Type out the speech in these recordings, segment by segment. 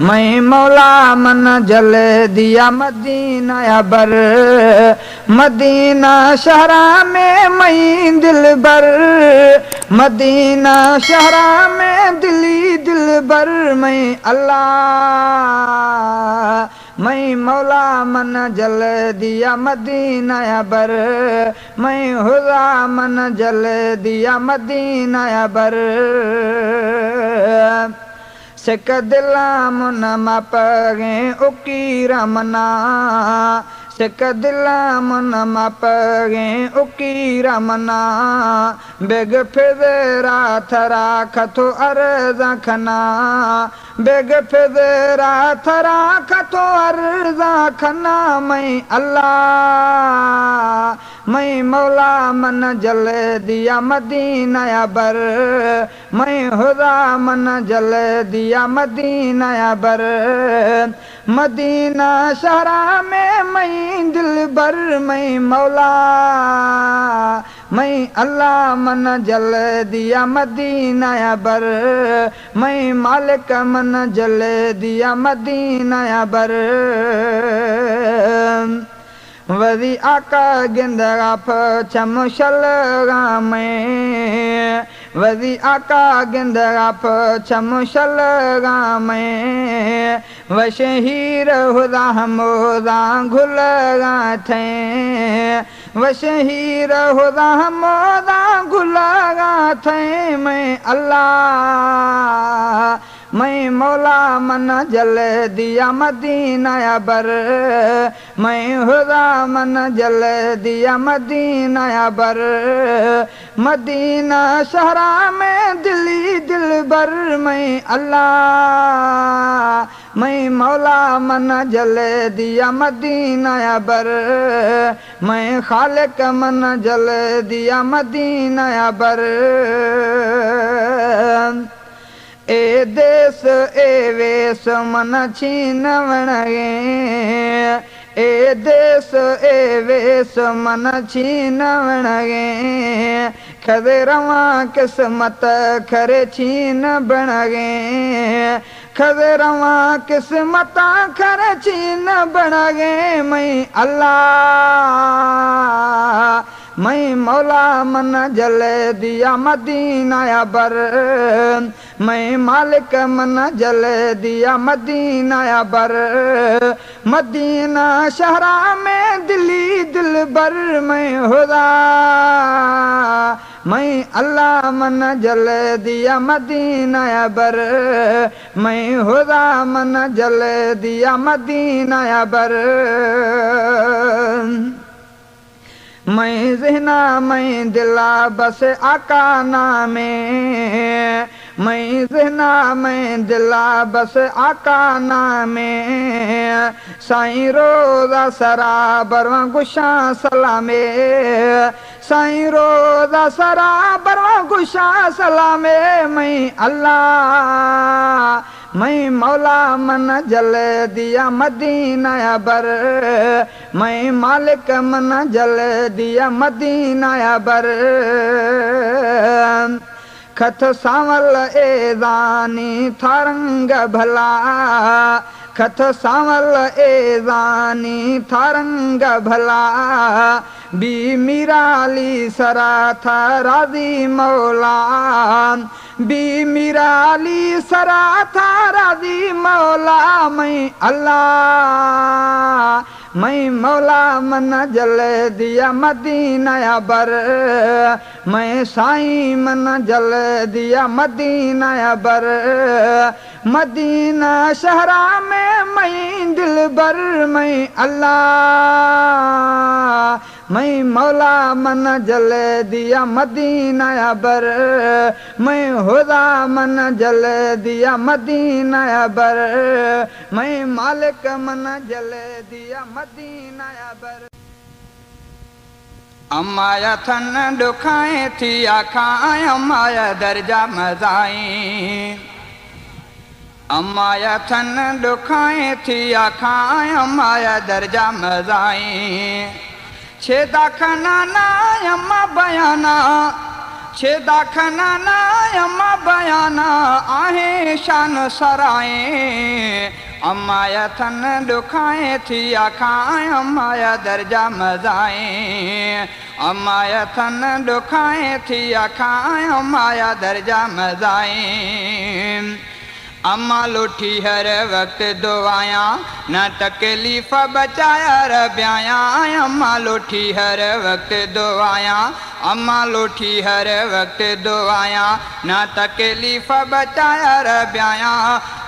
मैं मौला मन जल दिया मदीना बर, मदीना शहरा में मैं दिल बर, मदीना शहरा में दिली दिल बर। मैं अल्लाह मैं मौला मन जल दिया मदीना बर, मैं हुदा मन जल दिया मदीना बर। सिक दिला मुन मापगे उकी रमना, सिक दिला मुन मापगे उकी रमना। बेग फिजरा थरा खतो अर्जा खना, बेग फिजरा थरा खतो अर्जा खना। मैं अल्लाह मैं मौला मन जल दिया मदीना बर, मैं हुदा मन जल दिया मदीना बर। मदीना शहरा में मैं दिल बर, मैं मौला मैं अल्लाह मन जल दिया मदीना बर, मैं मालिक मन जल दिया मदीना बर। वजी आका गिंदगा चमशल में, वजी आका गिंदगा चमशल में। वशहीर हुदा मोदा घुल थे, वशहीर हुदा मोदा घुल थे। मैं अल्लाह मैं मौला मन जल दिया मदीना बर, मैं हुदा मन जल दिया मदीना बर। मदीना शहरा में दिली दिल बर, मैं अल्लाह मैं मौला मन जल दिया मदीना बर, मैं खालिक मन जल दिया मदीना बर। ए देश ए वेश मन छीन वणगे, ए देश ए वेश मन छीन वणगे। खदे रवा किस्मत खरे छीन बणगे, खदे रवा किस्मत खरे छीन बणगे। मैं अल्लाह मैं मौला मन जल दिया मदीना बर, मैं मालिक मन जल दिया मदीना बर। मदीना शहरा में दिली दिल बर, मैं हुदा मैं अल्लाह मन जल दिया मदीना बर, मैं हुदा मन जल दिया मदीना बर। मैं ज़हना मैं दिला बस आका नामे, मैं ज़हना मैं दिला बस आका नामे। साईं रोज़ा सरा बरवा गुशा सलामे, साईं रोज़ा सरा बरवा गुशा सलामे। मैं अल्लाह मैं मौला मन जल दिया मदीना बर, मैं मालिक मन जल दिया मदीना बर। खत सांवल ए दानी थारंग भला, खत सांवल ए दानी थारंग भला। बी मिराली सरा था राजी मौला, बी मिराली सरा था राजी मौला। मैं अल्लाह मैं मौला मन जल दिया मदीना बर, मैं साईं मन जल दिया मदीना बर। मदीना शहरा में मैं दिल बर, मैं अल्लाह मैं मौला मन जल दिया मदीना बर, मैं हुदा मन जल दिया मदीना बर, मैं मालिक मन जल दिया मदीना बर। अम्माया थन दुखाए थी आखाए, अम्माया दर्जा मजाई, अम्माया थन दुखाए थी आखाए, अम्माया दर्जा मजाई। छेदा खना ना अम्मा बयाना, छेदा खनाना अम्मा बयाना आहे शान सराए अम्मा या थन दुखाए थी आखाए अम्मा या दर्जा मजाए अम्मा या थन दुखाए थी आखाए अम्मा या दर्जा मजाए अम्मा लोठी हर वक्त दुआया न तकलीफ़ बचाया रब्याया अम्मा लोठी हर वक्त दुआया अम्मा लोठी हर वक्त दुआया न तकलीफ़ बचाया रब्याया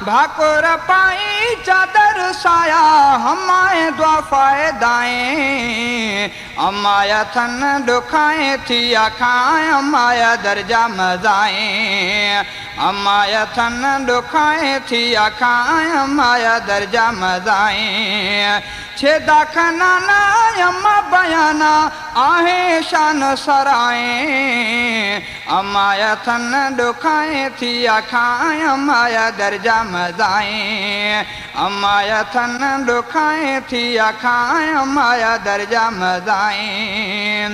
भाकुर पाई चादर साया हमाए दुआ फायदाएं अम्मा या थन दुखाए थी आखाए अम्मा या दर्जा मजाए अम्मा या थन दुखाए थी आखाए अम्मा या दर्जा मजाए छेदा खनाना अम्मा बयाना आहे शान सराए अम्मा या थन दुखाए थी आखाए अम्मा या दर्जा मजाए अम्मा या थन दुखाए थी आखाए अम्मा या दर्जा मजाए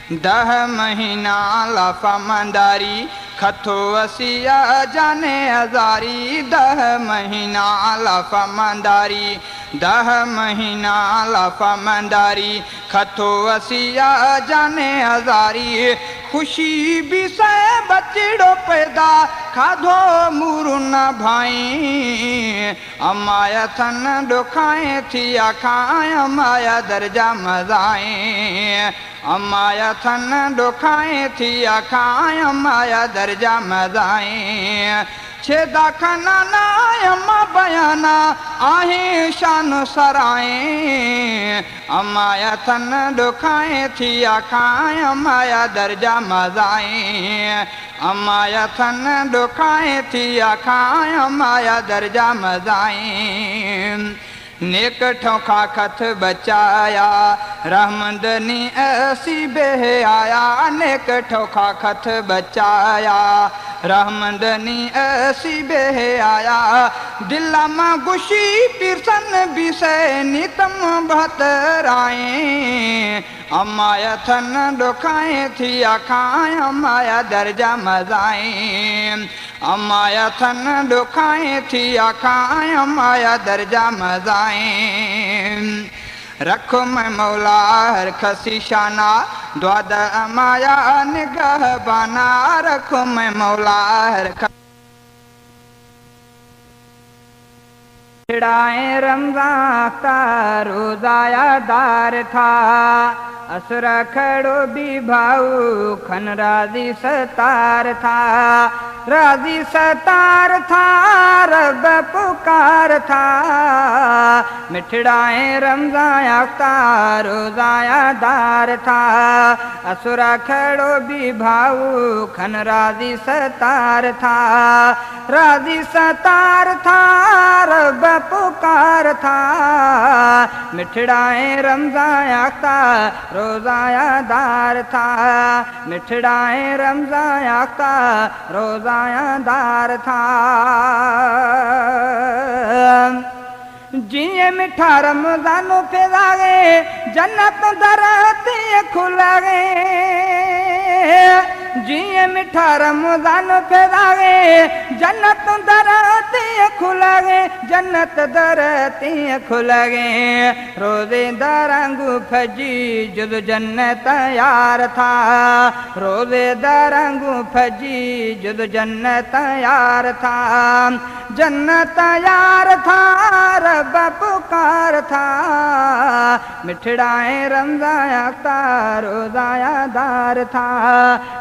10 महीना लाफा मंदारी खथो वसिया जाने हजारी 10 महीना लाफा मंदारी 10 महीना लाफा मंदारी खथो वसिया जाने हजारी खुशी भी से बचड़ो पैदा खाधो मुरुन भाई अम्मा या थन दुखाए थी आखाए अम्मा या दर्जा मजाए अम्मा या थन दुखाए थी आखाए अम्मा या दर्जा मजाए छेदा खनाना अम्मा बयाना आहे शान सराए अम्मा या थन दुखाए थी आखाए अम्मा या दर्जा मजाए अम्मा या थन दुखाए थी आखाए अम्मा या दर्जा मजाए नेक ठोखा खत बचाया रहमदनी ऐसी बेह आया नेक ठोखा खत बचाया रहमदनी ऐसी बेह आया दिल्ला गुशी पिरसन बिसे नितम भतराए अम्मा या थन दुखाए थी आखाए अम्मा या दर्जा मजाए अम्मा या थन दुखाए थी आखाए अम्मा या दर्जा मजाए रखो मैं मौला हर खसी शाना द्वाद अमाया निगाह बाना रखो मैं मौला हर छड़ाए रमज़ान का रोज़ाया दार था असरा खड़ो भी भाऊ खन राजी सतार था राजी सतार था रब पुकार था मिठड़ाए रमज़ान का रोज़ाया दार था असुरा खड़ो भी भाऊ खन राजी सतार था राजी सतार था रब पुकार था मिठड़ाए रमज़ान का रोज़ाया दार था मिठड़ाए रमज़ान का रोज़ाया दार था जिये मिठा रमज़ान फिरागे जन्नत दरती खुलागे जिये मिठा रमज़ान फिरागे जन्नत दरती खुलागे जन्नत दरती खुलागे रोज़े दरंगू फजी जुद जन्नत यार था रोज़े दरंगू फजी जुद जन्नत यार था जन्नत यार था रब पुकार था मिठड़ाए रमज़ान का रोज़ाया दार था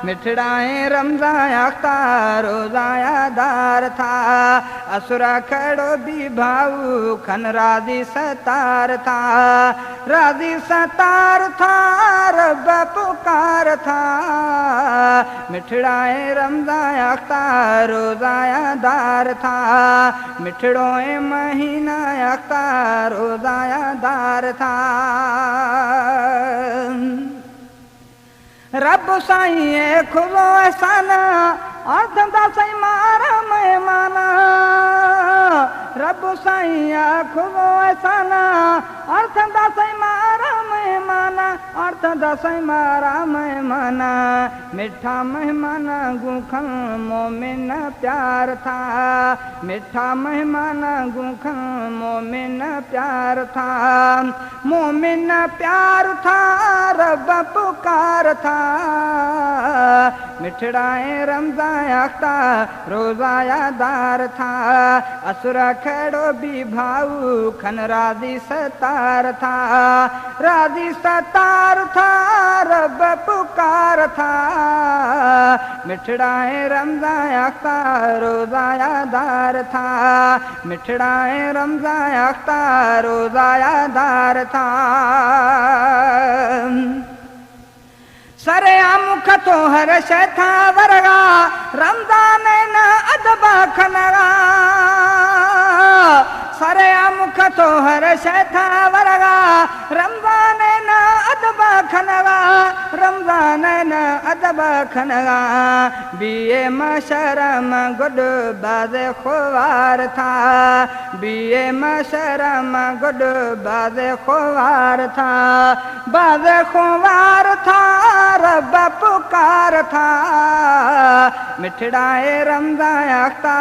मिठड़ाए रमज़ान का रोज़ाया दार था असुरा खड़ो भी भाऊ खन राजी सतार था राजी सतार था रब पुकार था मिठड़ाए रमज़ान का रोज़ाया दार था मिठड़ोए महीना का रोज़ाया दार था रब साईं खुलो एहसान आधंदा सही मारा मेहमाना रब साईं आखो ऐसाना अर्थ दसई मारा मेहमाना अर्थ दसई मारा मेहमाना मिठा मेहमाना गुखन मोमिन प्यार था मिठा मेहमाना गुखन मोमिन प्यार था मोमिन प्यार था रब पुकार था मिठड़ाए रमजान अख्ता रोजाया दार था असुरा खड़ो भी भाऊ खन राजी सतार था राजी सतार था रब पुकार था मिठड़ाए रमजान अख्ता रोजाया दार था मिठड़ाए रमजान अख्ता रोजाया दार था सरे आमुख तो हर शैथा वरगा रमजान न अदबा खनगा सरे आमुख तो हर शैथा वरगा रमजान न अदबा खनगा रमजान न अदबा खनगा बीए मशरम गुड बाजे खुवार था बीए मशरम गुड बाजे खुवार था बाजे खुवार था रब पुकार था मिठड़ाए रमजान अख्ता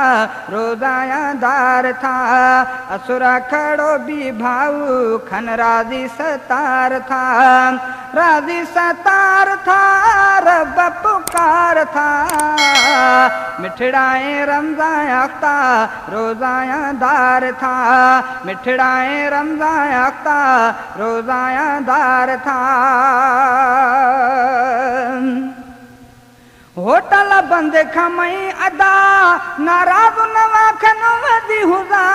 रोजाया दार था असुरा खड़ो भी भाऊ खन राजी सतार था राजी सतार था रब पुकार था मिठड़ाए रमजान अख्ता रोजाया दार था मिठड़ाए रमजान अख्ता रोजाया दार था होटल बंद खमई अदा नाराज नवा खनो वदी हुदा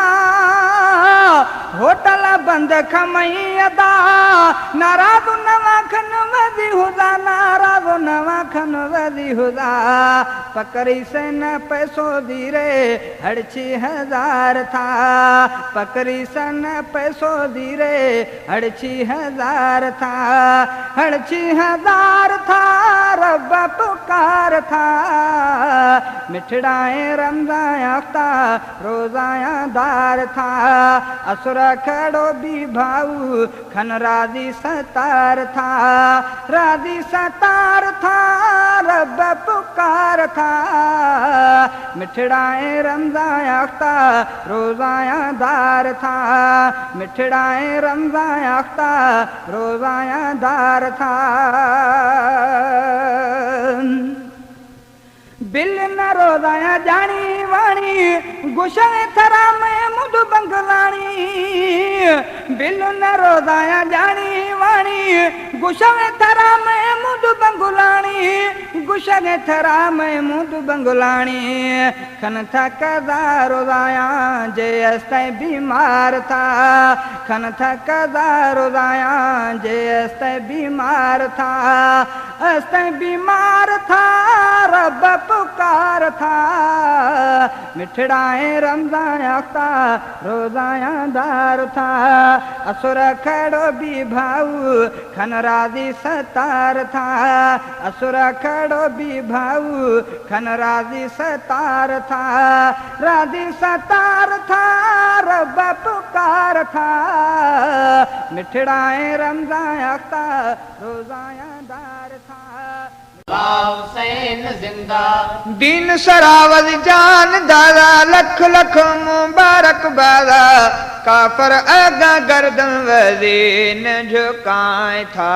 होटल बंद खमई अदा नाराज नवा खनो वदी हुदा नाराज नवा खनो वदी हुदा पकड़ी से न पैसो दीरे हड़ची हजार था पकड़ी से न पैसो दीरे हड़ची हजार था हड़ची हजार था रब पुकार था मिठड़ाए रमजान अख्ता रोजाया दार था असुरा खड़ो भी भाऊ खन राजी सतार था राजी सतार था रब पुकार था मिठड़ाए रमजान अख्ता रोजाया दार था मिठड़ाए रमजान अख्ता रोजाया दार था बिल न रोजाया जानी वाणी गुशन थरा में मुद बंगलानी बिल न रोजाया जानी वाणी गुशन थरा में मुद बंगलानी गुशन थरा में मुद बंगलानी खन था कदा रोजाया जे अस्ते बीमार था खन था कदा रोजाया जे अस्ते बीमार था अस्ते बीमार था रब पुकार था मिठड़ाए रमजान अख्ता रोजाया दार था असुर खड़ो भी भाऊ खन राजी सतार था असुर खड़ो भी भाऊ खन राजी सतार था राजी सतार था रब पुकार था मिठड़ाए रमजान अख्ता रोजाया दार था हुसैन जिंदा दिन सरावद जान दादा लख लख मुबारक बादा काफर आगा गर्दन वजीन झुकाए था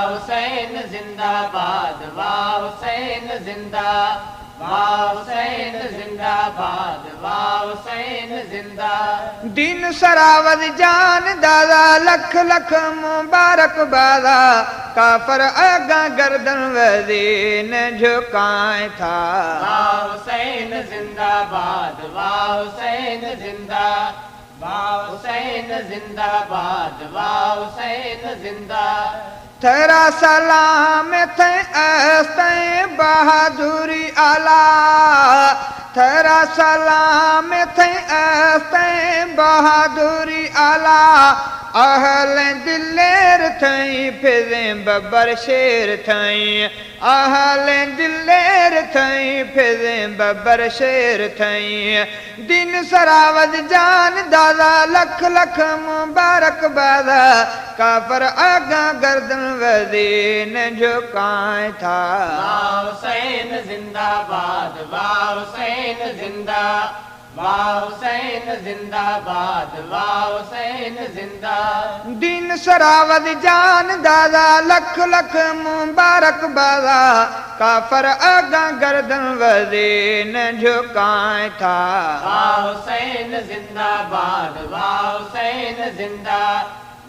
हुसैन जिंदाबाद वाह हुसैन जिंदा वाह हुसैन जिंदाबाद वाह हुसैन जिंदा दिन सरावद जान दादा लख लख मुबारक बादा काफर आगा गर्दन वजीन झुकाए था वाह हुसैन जिंदाबाद वाह हुसैन जिंदा वाह हुसैन जिंदाबाद वाह हुसैन जिंदा तेरा सलाम थे ऐसे बहादुरी आला तेरा सलाम थे ऐसे बहादुरी आला आहल दिलेर थई फिरे बबर शेर थई आहल दिलेर थई फिरे बबर शेर थई दिन सरावद जान दादा लख लख मुबारक बादा काफर आगा गर्दन वदीन झुकाए था। वाह हुसैन जिंदाबाद वाह हुसैन जिंदा वाह हुसैन जिंदाबाद वाह हुसैन जिंदा। दिन सरावद जान दादा लख लख मुबारक बादा काफर आगा गर्दन वदीन झुकाए था। वाह हुसैन जिंदाबाद वाह हुसैन जिंदा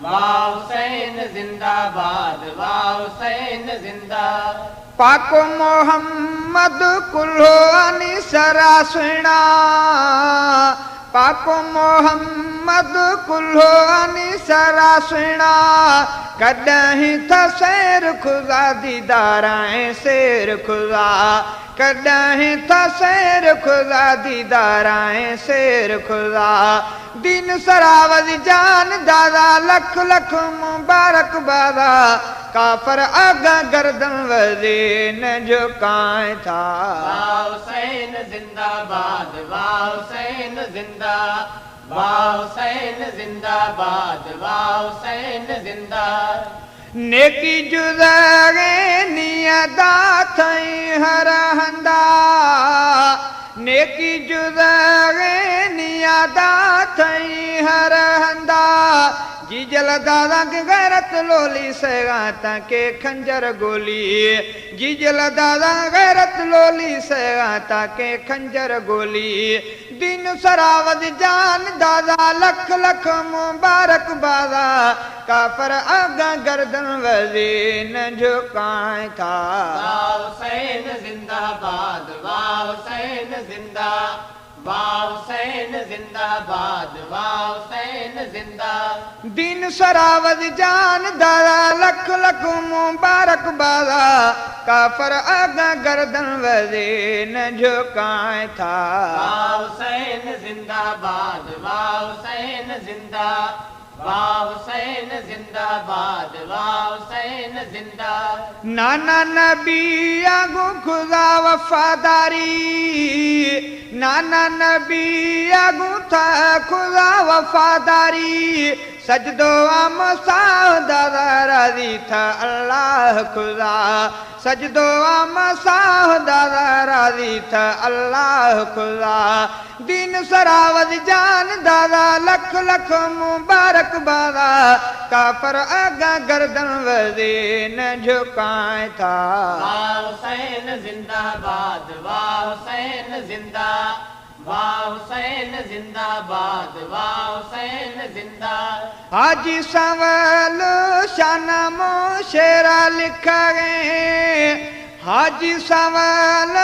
वाह हुसैन जिंदाबाद वाह हुसैन जिंदा। पाको मोहम्मद कुल्हो अनिसरा सुना पाको मोहम्मद कुल्हो अनिसरा सुना कदहीं था शेर खुदा दीदाराए शेर खुदा कदहीं था शेर खुदा दीदाराए शेर खुदा दिन सरावद जान दादा लख लख मुबारक बादा काफर आगा गर्दन वदीन झुकाए था। वाह हुसैन जिंदाबाद वाह हुसैन जिंदा वाह हुसैन जिंदाबाद वाह हुसैन जिंदा। नेकी जुदागे नियदा थई हर हंदा नेकी जुदागे नियदा थई हर हंदा जीजल दादा के गैरत लोली सगाता के खंजर गोली जीजल दादा गैरत लोली सगाता के खंजर गोली दिन सरावद जान दादा लख लख मुबारक बादा काफर आगा गर्दन वदीन झुकाए था। वाह हुसैन जिंदाबाद वाह हुसैन जिंदा वाह हुसैन जिंदाबाद वाह हुसैन जिंदा। दिन सरावद जान दादा लख लख मुबारक बादा काफर आगा गर्दन वदीन झुकाए था। वाह हुसैन जिंदाबाद वाह हुसैन जिंदा वाह हुसैन जिंदाबाद वाह हुसैन जिंदा। नाना नबी आगू खुदा वफादारी नाना नबी आगू था खुदा वफादारी सजदो मसाह दादा राजी था अल्लाह खुदा सजदो मसाह दादा राजी था अल्लाह खुदा दिन सरावद जान दादा लख लख मुबारक बादा काफर आगा गर्दन वदीन झुकाए था। वाह हुसैन जिंदाबाद वाह हुसैन जिंदा वाह हुसैन जिंदाबाद वाह हुसैन जिंदा। हाजी सवाल शाना मोशेरा लिखा गए हाजी सवाल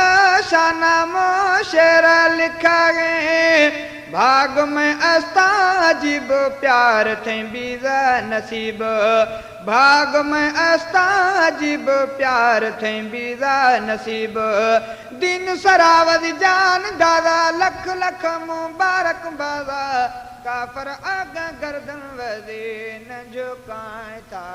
शाना मोशेरा लिखा गए भाग में अस्ताजिब प्यार थे बीजा नसीब भाग में अस्ताजिब प्यार थे बीजा नसीब दिन सरावद जान दादा लख लख मुबारक बादा काफर आगा गर्दन वदीन झुकाए था।